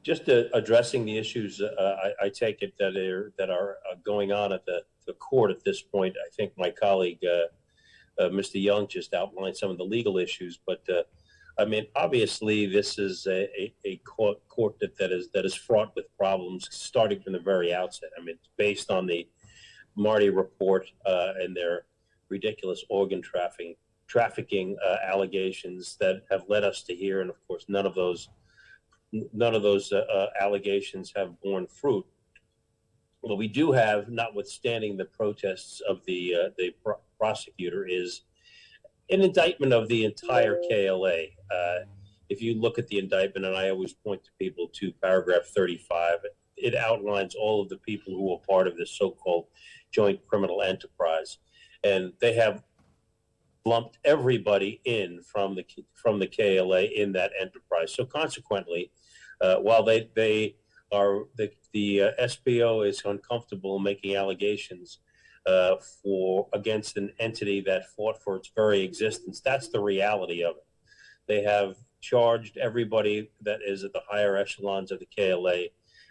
Just addressing the issues, I take it that are going on at the court at this point. I think my colleague, Mr. Young, just outlined some of the legal issues, but I mean, obviously, this is a court that is fraught with problems starting from the very outset. I mean, it's based on the Marty report and their ridiculous organ trafficking allegations that have led us to here, and of course, none of those allegations have borne fruit. What we do have, notwithstanding the protests of the prosecutor, is an indictment of the entire KLA. If you look at the indictment, and I always point to people to paragraph 35, it outlines all of the people who were part of this so-called joint criminal enterprise, and they have lumped everybody in from the KLA in that enterprise. So consequently, while the SBO is uncomfortable making allegations against an entity that fought for its very existence, that's the reality of it. They have charged everybody that is at the higher echelons of the KLA,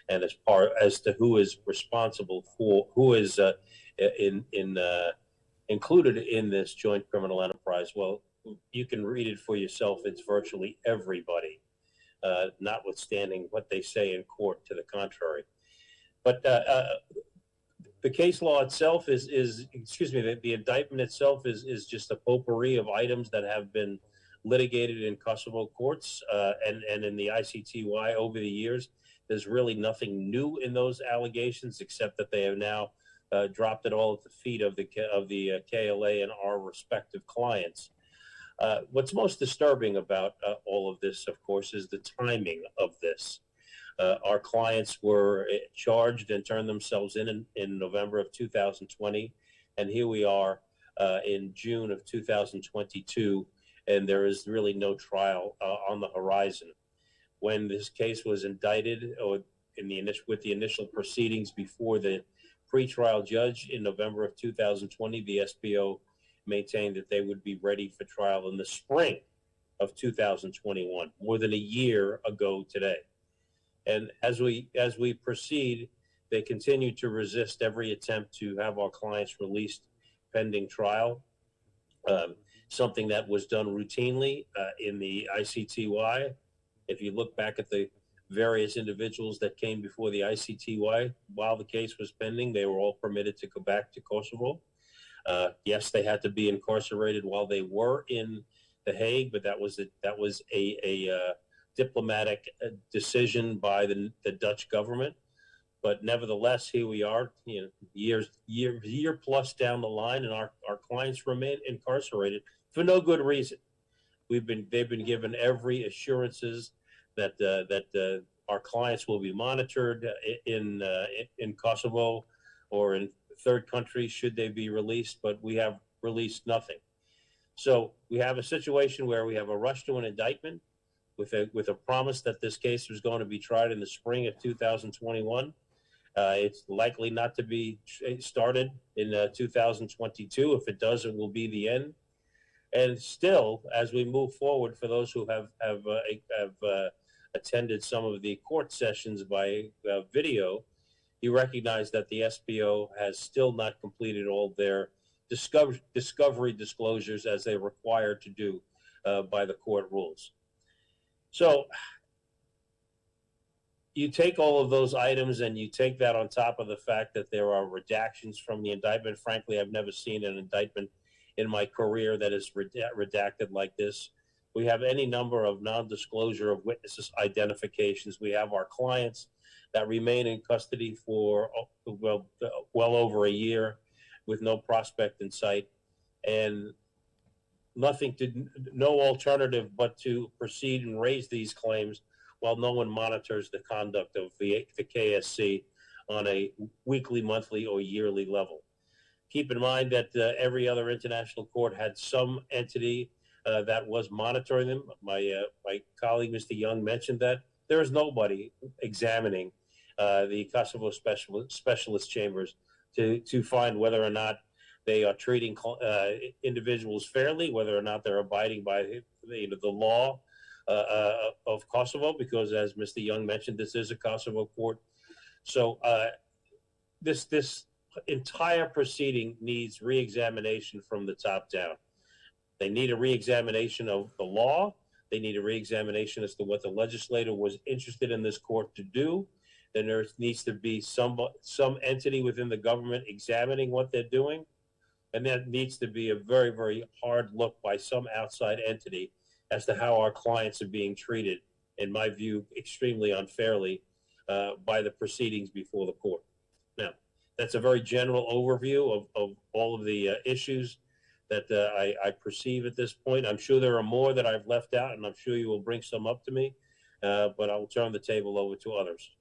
and as to who is responsible for who is included in this joint criminal enterprise. Well, you can read it for yourself. It's virtually everybody, notwithstanding what they say in court to the contrary. But the case law itself the indictment itself is just a potpourri of items that have been litigated in Kosovo courts and in the ICTY over the years. There's really nothing new in those allegations, except that they have now dropped it all at the feet of the KLA and our respective clients. What's most disturbing about all of this, of course, is the timing of this. Our clients were charged and turned themselves in November of 2020, and here we are in June of 2022, and there is really no trial on the horizon. When this case was indicted, or with the initial proceedings before the pretrial judge in November of 2020, the SBO maintained that they would be ready for trial in the spring of 2021, more than a year ago today. And as we proceed, they continue to resist every attempt to have our clients released pending trial, something that was done routinely in the ICTY. If you look back at the various individuals that came before the ICTY while the case was pending, they were all permitted to go back to Kosovo. Yes, they had to be incarcerated while they were in The Hague, but that was a diplomatic decision by the Dutch government. But nevertheless, here we are, year plus down the line, and our clients remain incarcerated for no good reason. They've been given every assurances that our clients will be monitored in Kosovo or in third countries should they be released, but we have released nothing. So we have a situation where we have a rush to an indictment with a promise that this case was going to be tried in the spring of 2021. It's likely not to be started in 2022. If it does, it will be the end. And still, as we move forward, for those who have attended some of the court sessions by video, you recognize that the SBO has still not completed all their discovery disclosures as they're required to do by the court rules. So you take all of those items and you take that on top of the fact that there are redactions from the indictment. Frankly, I've never seen an indictment in my career that is redacted like this. We have any number of non-disclosure of witnesses identifications. We have our clients that remain in custody for well over a year with no prospect in sight, and no alternative but to proceed and raise these claims while no one monitors the conduct of the KSC on a weekly, monthly, or yearly level. Keep in mind that every other international court had some entity that was monitoring them. My colleague, Mr. Young, mentioned that there is nobody examining the Kosovo specialist chambers to find whether or not they are treating individuals fairly, whether or not they're abiding by the law, of Kosovo, because as Mr. Young mentioned, this is a Kosovo court. So this entire proceeding needs re-examination from the top down. They need a re-examination of the law. They need a re-examination as to what the legislator was interested in this court to do. Then there needs to be some entity within the government examining what they're doing. And that needs to be a very, very hard look by some outside entity as to how our clients are being treated, in my view, extremely unfairly by the proceedings before the court. Now, that's a very general overview of all of the issues that I perceive at this point. I'm sure there are more that I've left out, and I'm sure you will bring some up to me, but I will turn the table over to others.